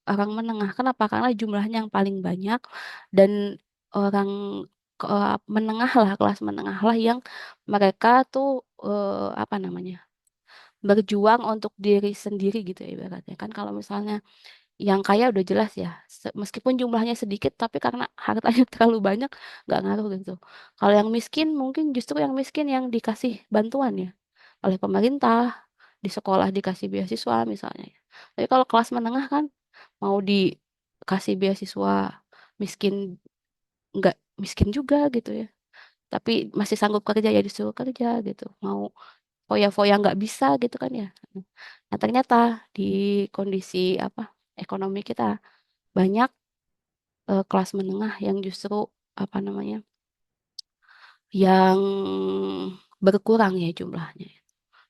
orang menengah. Kenapa? Karena jumlahnya yang paling banyak dan orang menengah lah, kelas menengah lah yang mereka tuh apa namanya? Berjuang untuk diri sendiri gitu ya ibaratnya. Kan kalau misalnya yang kaya udah jelas ya, meskipun jumlahnya sedikit, tapi karena hartanya terlalu banyak, nggak ngaruh gitu. Kalau yang miskin, mungkin justru yang miskin yang dikasih bantuan ya, oleh pemerintah, di sekolah dikasih beasiswa misalnya. Tapi kalau kelas menengah kan, mau dikasih beasiswa, miskin, nggak miskin juga gitu ya. Tapi masih sanggup kerja ya disuruh kerja gitu. Mau foya-foya nggak bisa gitu kan ya. Nah ternyata di kondisi apa ekonomi kita banyak kelas menengah yang justru apa namanya yang berkurang ya jumlahnya.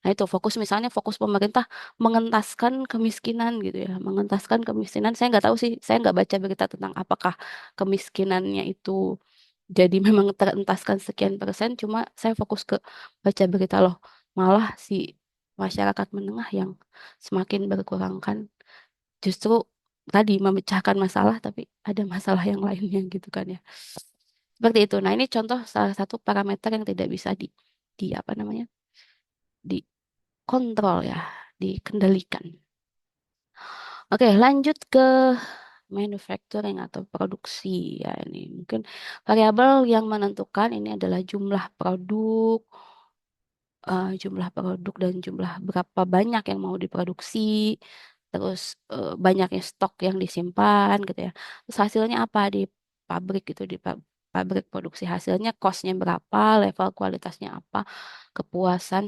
Nah itu fokus misalnya fokus pemerintah mengentaskan kemiskinan gitu ya, mengentaskan kemiskinan. Saya nggak tahu sih, saya nggak baca berita tentang apakah kemiskinannya itu jadi memang terentaskan sekian persen. Cuma saya fokus ke baca berita loh, malah si masyarakat menengah yang semakin berkurang kan, justru tadi memecahkan masalah, tapi ada masalah yang lainnya gitu kan ya. Seperti itu. Nah ini contoh salah satu parameter yang tidak bisa di apa namanya dikontrol ya, dikendalikan. Oke, lanjut ke manufacturing atau produksi ya ini mungkin variabel yang menentukan ini adalah jumlah produk dan jumlah berapa banyak yang mau diproduksi, terus banyaknya stok yang disimpan gitu ya. Terus hasilnya apa di pabrik itu pabrik produksi hasilnya costnya berapa, level kualitasnya apa, kepuasan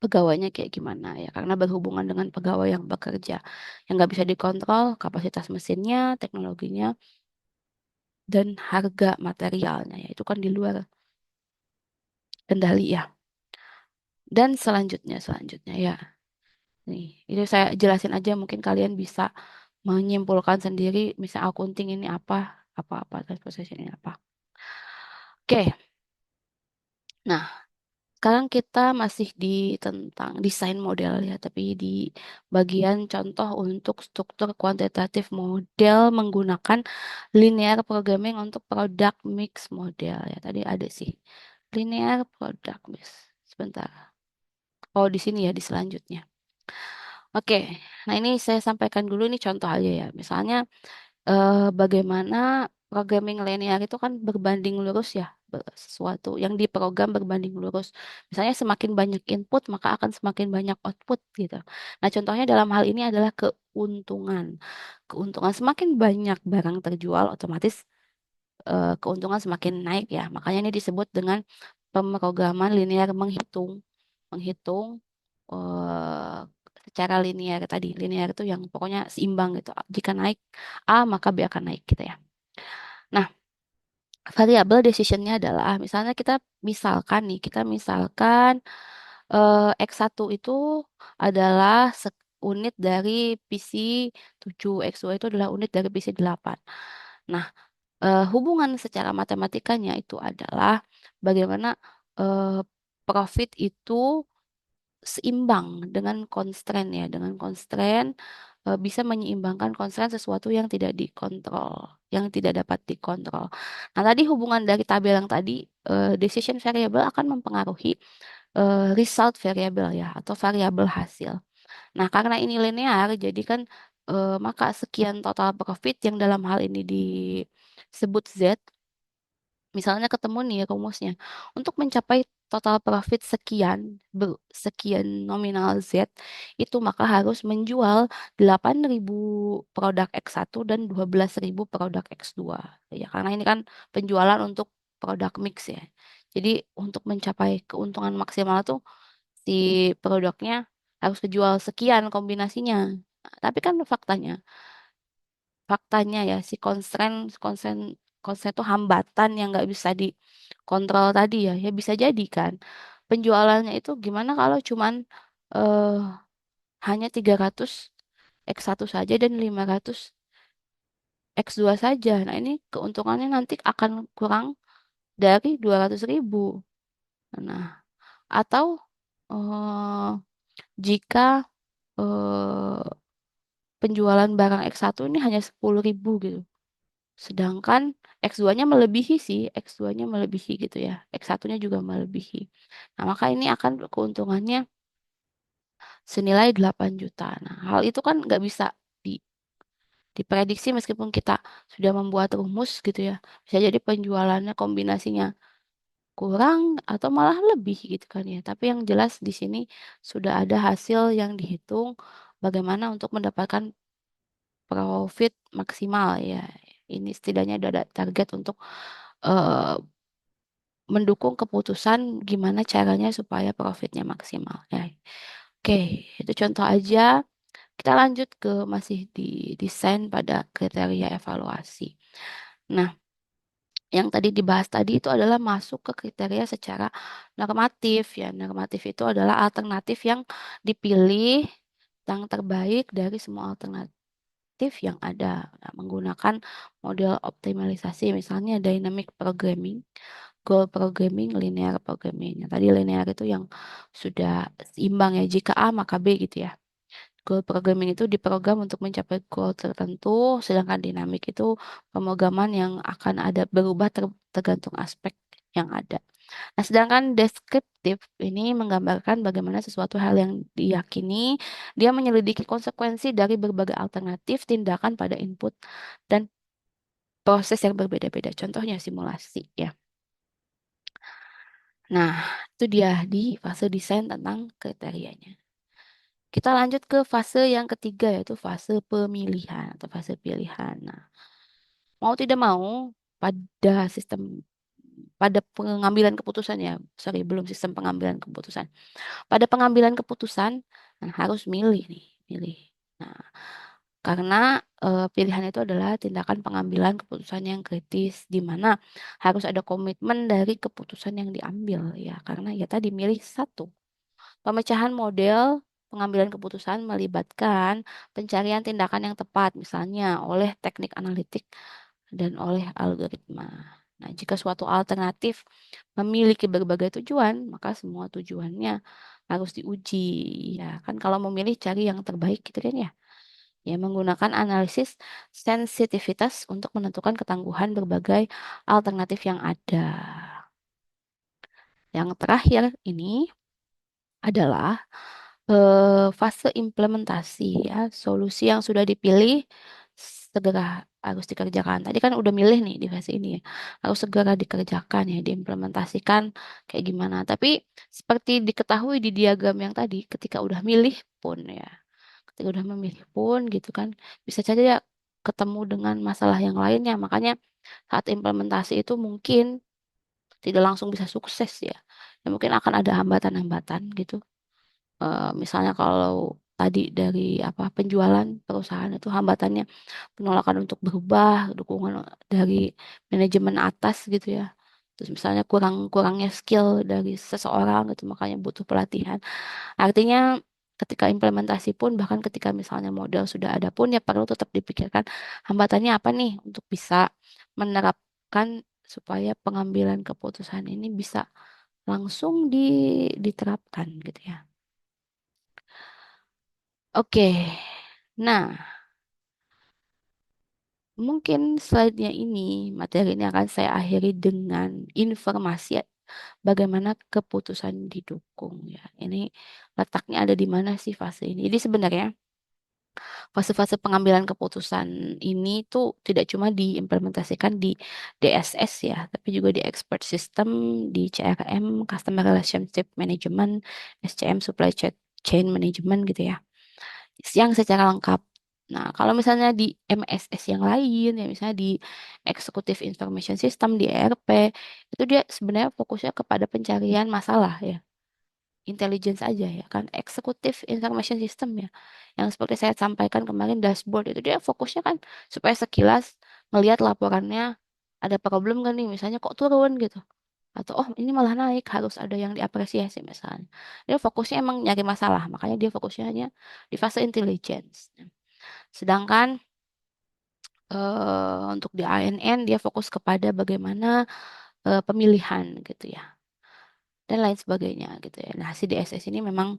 pegawainya kayak gimana ya karena berhubungan dengan pegawai yang bekerja yang nggak bisa dikontrol kapasitas mesinnya teknologinya dan harga materialnya ya itu kan di luar kendali ya dan selanjutnya ya nih itu saya jelasin aja mungkin kalian bisa menyimpulkan sendiri misal accounting ini apa transportation ini apa oke nah sekarang kita masih di tentang desain model ya, tapi di bagian contoh untuk struktur kuantitatif model menggunakan linear programming untuk product mix model ya. Tadi ada sih linear product mix. Sebentar. Oh, di sini ya di selanjutnya. Oke, nah ini saya sampaikan dulu ini contoh aja ya. Misalnya bagaimana programming linear itu kan berbanding lurus ya, sesuatu yang diprogram berbanding lurus. Misalnya semakin banyak input maka akan semakin banyak output gitu. Nah, contohnya dalam hal ini adalah keuntungan. Keuntungan semakin banyak barang terjual, otomatis keuntungan semakin naik ya. Makanya ini disebut dengan pemrograman linear menghitung, menghitung eh, secara linear tadi. Linear itu yang pokoknya seimbang gitu. Jika naik A maka B akan naik gitu ya. Nah, variabel decisionnya adalah misalnya kita misalkan X1 itu adalah unit dari PC 7, X2 itu adalah unit dari PC 8. Nah, hubungan secara matematikanya itu adalah bagaimana eh, profit itu seimbang dengan constraint ya, dengan constraint bisa menyeimbangkan constraint sesuatu yang tidak dikontrol, yang tidak dapat dikontrol. Nah, tadi hubungan dari tabel yang tadi decision variable akan mempengaruhi result variable ya atau variabel hasil. Nah, karena ini linear, jadi kan maka sekian total profit yang dalam hal ini disebut Z. Misalnya ketemu nih rumusnya. Untuk mencapai total profit sekian, sekian nominal Z, itu maka harus menjual 8.000 produk X1 dan 12.000 produk X2. Ya, karena ini kan penjualan untuk produk mix ya. Jadi untuk mencapai keuntungan maksimal tuh si produknya harus kejual sekian kombinasinya. Nah, tapi kan faktanya ya si konsen itu hambatan yang nggak bisa dikontrol tadi ya ya bisa jadi kan penjualannya itu gimana kalau cuman eh, hanya 300 X1 saja dan 500 X2 saja nah ini keuntungannya nanti akan kurang dari 200.000 nah atau eh, jika eh, penjualan barang X1 ini hanya 10.000 gitu. Sedangkan X2-nya melebihi sih, X2-nya melebihi gitu ya. X1-nya juga melebihi. Nah, maka ini akan keuntungannya senilai 8 juta. Nah, hal itu kan nggak bisa di- diprediksi meskipun kita sudah membuat rumus gitu ya. Bisa jadi penjualannya kombinasinya kurang atau malah lebih gitu kan ya. Tapi yang jelas di sini sudah ada hasil yang dihitung bagaimana untuk mendapatkan profit maksimal ya. Ini setidaknya ada target untuk eh, mendukung keputusan gimana caranya supaya profitnya maksimal ya. Oke, itu contoh aja. Kita lanjut ke masih di desain pada kriteria evaluasi. Nah, yang tadi dibahas tadi itu adalah masuk ke kriteria secara normatif ya. Normatif itu adalah alternatif yang dipilih yang terbaik dari semua alternatif yang ada. Nah, menggunakan model optimalisasi misalnya dynamic programming, goal programming, linear programming. Yang tadi linear itu yang sudah seimbang ya, jika A maka B gitu ya. Goal programming itu diprogram untuk mencapai goal tertentu, sedangkan dinamik itu pemrograman yang akan ada berubah tergantung aspek yang ada. Nah, sedangkan deskriptif ini menggambarkan bagaimana sesuatu hal yang diyakini, dia menyelidiki konsekuensi dari berbagai alternatif tindakan pada input dan proses yang berbeda-beda. Contohnya simulasi ya. Nah, itu dia di fase desain tentang kriterianya. Kita lanjut ke fase yang ketiga yaitu fase pemilihan atau fase pilihan. Nah, mau tidak mau pada sistem pada pengambilan keputusan ya, sorry belum sistem pengambilan keputusan. Pada pengambilan keputusan nah, harus milih nih, milih. Nah, karena pilihan itu adalah tindakan pengambilan keputusan yang kritis di mana harus ada komitmen dari keputusan yang diambil ya, karena ya tadi milih satu. Pemecahan model pengambilan keputusan melibatkan pencarian tindakan yang tepat, misalnya oleh teknik analitik dan oleh algoritma. Nah, jika suatu alternatif memiliki berbagai tujuan, maka semua tujuannya harus diuji. Ya, kan kalau memilih cari yang terbaik gitu kan ya. Ya, menggunakan analisis sensitivitas untuk menentukan ketangguhan berbagai alternatif yang ada. Yang terakhir ini adalah fase implementasi ya, solusi yang sudah dipilih segera harus dikerjakan. Tadi kan udah milih nih di fase ini ya, harus segera dikerjakan ya, diimplementasikan kayak gimana. Tapi seperti diketahui di diagram yang tadi, ketika udah milih pun ya, ketika udah memilih pun gitu kan, bisa saja ya ketemu dengan masalah yang lainnya. Makanya saat implementasi itu mungkin tidak langsung bisa sukses ya. Ya mungkin akan ada hambatan-hambatan gitu. Misalnya kalau tadi dari apa penjualan perusahaan itu hambatannya penolakan untuk berubah, dukungan dari manajemen atas gitu ya. Terus misalnya kurangnya skill dari seseorang gitu makanya butuh pelatihan. Artinya ketika implementasi pun bahkan ketika misalnya modal sudah ada pun ya perlu tetap dipikirkan hambatannya apa nih untuk bisa menerapkan supaya pengambilan keputusan ini bisa langsung diterapkan gitu ya. Oke, nah mungkin slide-nya ini, materi ini akan saya akhiri dengan informasi bagaimana keputusan didukung ya. Ini letaknya ada di mana sih fase ini? Jadi sebenarnya fase-fase pengambilan keputusan ini tuh tidak cuma diimplementasikan di DSS ya, tapi juga di expert system, di CRM, Customer Relationship Management, SCM, Supply Chain Management gitu ya yang secara lengkap. Nah, kalau misalnya di MSS yang lain, ya misalnya di Executive Information System, di ERP, itu dia sebenarnya fokusnya kepada pencarian masalah ya. Intelligence aja ya kan. Executive Information System ya. Yang seperti saya sampaikan kemarin dashboard itu dia fokusnya kan supaya sekilas ngelihat laporannya ada problem kan nih, misalnya kok turun gitu. Atau oh ini malah naik, harus ada yang diapresiasi misalnya. Dia fokusnya emang nyari masalah, makanya dia fokusnya hanya di fase intelligence. Sedangkan untuk di ANN dia fokus kepada bagaimana pemilihan gitu ya dan lain sebagainya gitu ya. Nah, si DSS ini memang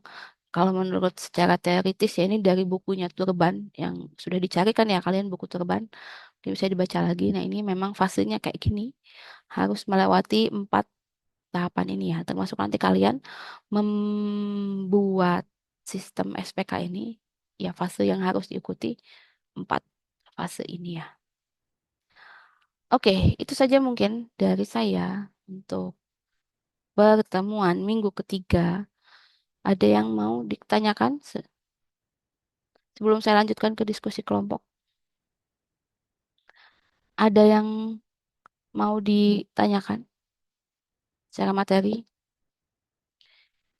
kalau menurut secara teoritis ya ini dari bukunya Turban yang sudah dicarikan ya kalian buku Turban, mungkin bisa dibaca lagi. Nah, ini memang fasenya kayak gini, harus melewati 4 tahapan ini ya, termasuk nanti kalian membuat sistem SPK ini ya fase yang harus diikuti 4 fase ini ya. Oke, itu saja mungkin dari saya untuk pertemuan minggu ketiga. Ada yang mau ditanyakan sebelum saya lanjutkan ke diskusi kelompok? Ada yang mau ditanyakan secara materi?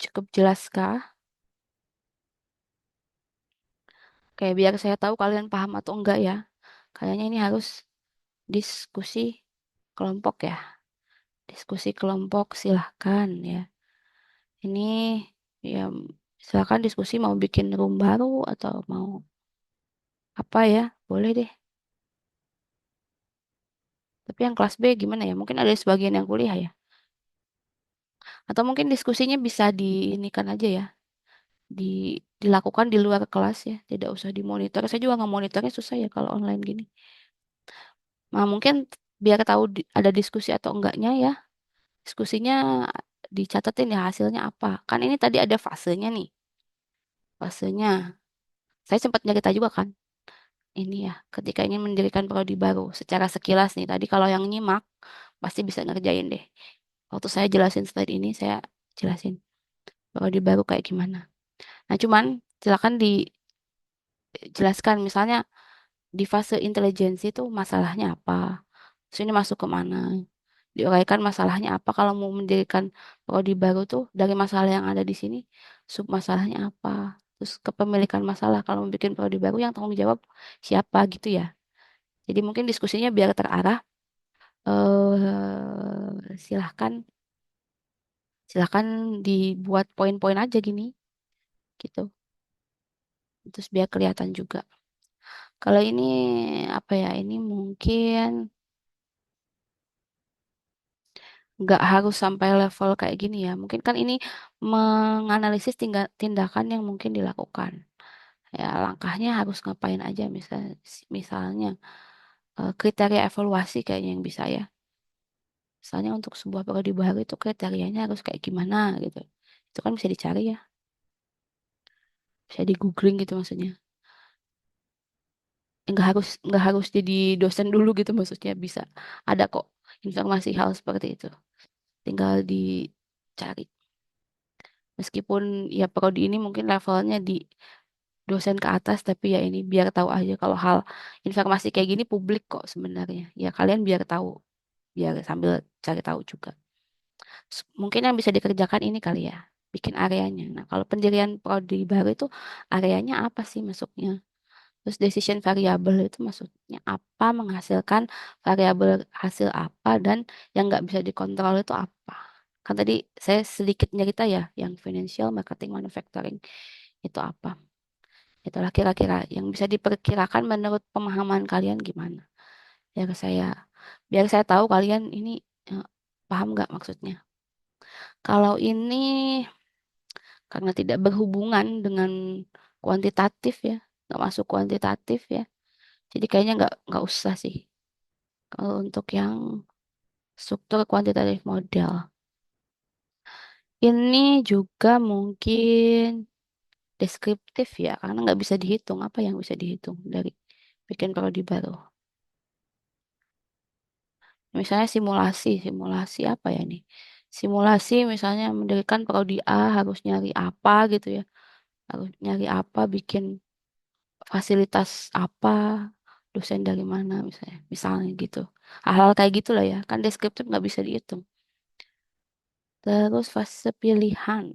Cukup jelaskah? Kayak biar saya tahu kalian paham atau enggak ya. Kayaknya ini harus diskusi kelompok ya. Diskusi kelompok silahkan ya. Ini ya silakan diskusi mau bikin room baru atau mau apa ya. Boleh deh. Tapi yang kelas B gimana ya? Mungkin ada sebagian yang kuliah ya. Atau mungkin diskusinya bisa diinikan aja ya. Dilakukan di luar kelas ya. Tidak usah dimonitor. Saya juga nggak monitornya susah ya kalau online gini. Nah, mungkin biar tahu ada diskusi atau enggaknya ya. Diskusinya dicatatin ya hasilnya apa. Kan ini tadi ada fasenya nih. Fasenya. Saya sempat nyari tahu juga kan. Ini ya, ketika ingin mendirikan prodi baru. Secara sekilas nih, tadi kalau yang nyimak, pasti bisa ngerjain deh. Waktu saya jelasin slide ini, saya jelasin prodi baru kayak gimana. Nah, cuman silakan dijelaskan, misalnya di fase intelijensi itu masalahnya apa. Terus ini masuk ke mana. Diuraikan masalahnya apa. Kalau mau mendirikan prodi baru tuh, dari masalah yang ada di sini, sub masalahnya apa. Terus kepemilikan masalah. Kalau mau bikin prodi baru, yang tanggung jawab siapa gitu ya. Jadi mungkin diskusinya biar terarah. Silahkan silahkan dibuat poin-poin aja gini gitu terus biar kelihatan juga kalau ini apa ya ini mungkin nggak harus sampai level kayak gini ya mungkin kan ini menganalisis tindakan yang mungkin dilakukan ya langkahnya harus ngapain aja misalnya kriteria evaluasi kayaknya yang bisa ya misalnya untuk sebuah prodi baru itu kriterianya harus kayak gimana gitu itu kan bisa dicari ya bisa di googling gitu maksudnya nggak harus jadi dosen dulu gitu maksudnya bisa ada kok informasi hal seperti itu tinggal dicari meskipun ya prodi ini mungkin levelnya di dosen ke atas tapi ya ini biar tahu aja kalau hal informasi kayak gini publik kok sebenarnya ya kalian biar tahu biar sambil cari tahu juga mungkin yang bisa dikerjakan ini kali ya bikin areanya nah kalau pendirian prodi baru itu areanya apa sih masuknya. Terus decision variable itu maksudnya apa, menghasilkan variabel hasil apa, dan yang nggak bisa dikontrol itu apa. Kan tadi saya sedikit nyerita ya, yang financial, marketing, manufacturing itu apa. Itulah kira-kira yang bisa diperkirakan menurut pemahaman kalian gimana. Biar saya, biar saya tahu kalian ini eh, paham nggak maksudnya. Kalau ini karena tidak berhubungan dengan kuantitatif ya, nggak masuk kuantitatif ya. Jadi kayaknya nggak usah sih. Kalau untuk yang struktur kuantitatif model. Ini juga mungkin deskriptif ya, karena nggak bisa dihitung. Apa yang bisa dihitung dari bikin prodi baru? Misalnya simulasi, simulasi apa ya nih? Simulasi misalnya mendirikan prodi A harus nyari apa gitu ya. Harus nyari apa, bikin fasilitas apa, dosen dari mana misalnya. Misalnya gitu. Hal-hal kayak gitulah ya. Kan deskriptif nggak bisa dihitung. Terus fase pilihan.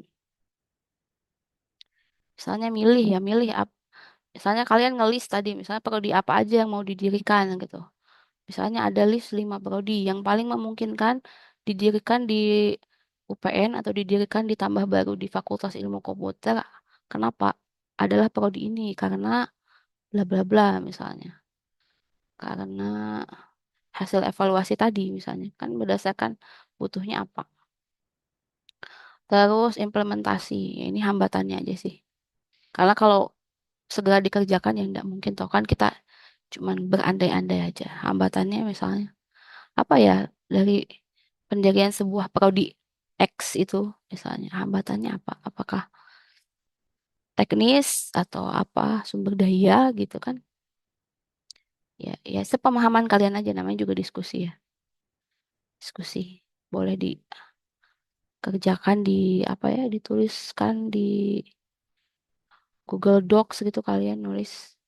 Misalnya milih ya, misalnya kalian ngelis tadi, misalnya prodi apa aja yang mau didirikan gitu. Misalnya ada list 5 prodi yang paling memungkinkan didirikan di UPN atau didirikan ditambah baru di Fakultas Ilmu Komputer. Kenapa? Adalah prodi ini karena bla bla bla misalnya. Karena hasil evaluasi tadi misalnya kan berdasarkan butuhnya apa. Terus implementasi, ini hambatannya aja sih. Karena kalau segera dikerjakan ya enggak mungkin toh kan kita cuman berandai-andai aja. Hambatannya misalnya apa ya dari pendirian sebuah prodi X itu misalnya hambatannya apa? Apakah teknis atau apa sumber daya gitu kan? Ya, ya sepemahaman kalian aja namanya juga diskusi ya. Diskusi boleh dikerjakan di apa ya dituliskan di Google Docs gitu kalian nulis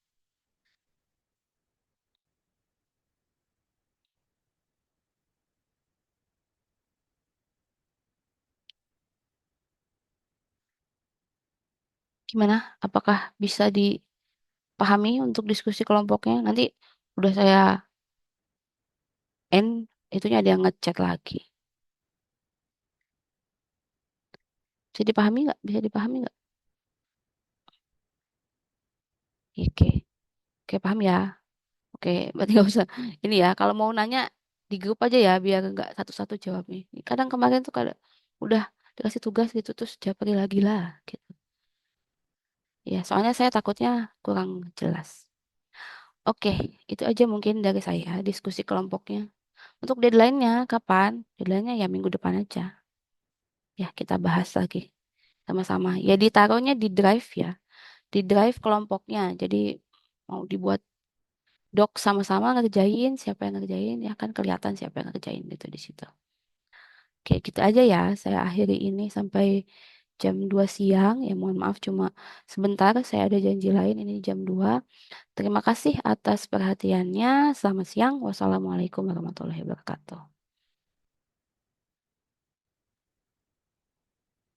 gimana? Apakah bisa dipahami untuk diskusi kelompoknya? Nanti udah saya end itunya ada yang ngechat lagi. Bisa dipahami nggak? Bisa dipahami nggak? Oke, oke paham ya. Oke, berarti nggak usah ini ya. Kalau mau nanya di grup aja ya, biar nggak satu-satu jawab nih. Kadang kemarin tuh kada udah dikasih tugas gitu terus japri lagi lah gitu. Ya, soalnya saya takutnya kurang jelas. Oke, itu aja mungkin dari saya diskusi kelompoknya. Untuk deadline-nya kapan? Deadline-nya ya minggu depan aja. Ya, kita bahas lagi sama-sama. Ya ditaruhnya di drive ya, di drive kelompoknya. Jadi mau dibuat doc sama-sama ngerjain, siapa yang ngerjain ya kan kelihatan siapa yang ngerjain gitu di situ. Oke, gitu aja ya. Saya akhiri ini sampai jam 2 siang. Ya mohon maaf cuma sebentar saya ada janji lain ini jam 2. Terima kasih atas perhatiannya. Selamat siang. Wassalamualaikum warahmatullahi wabarakatuh.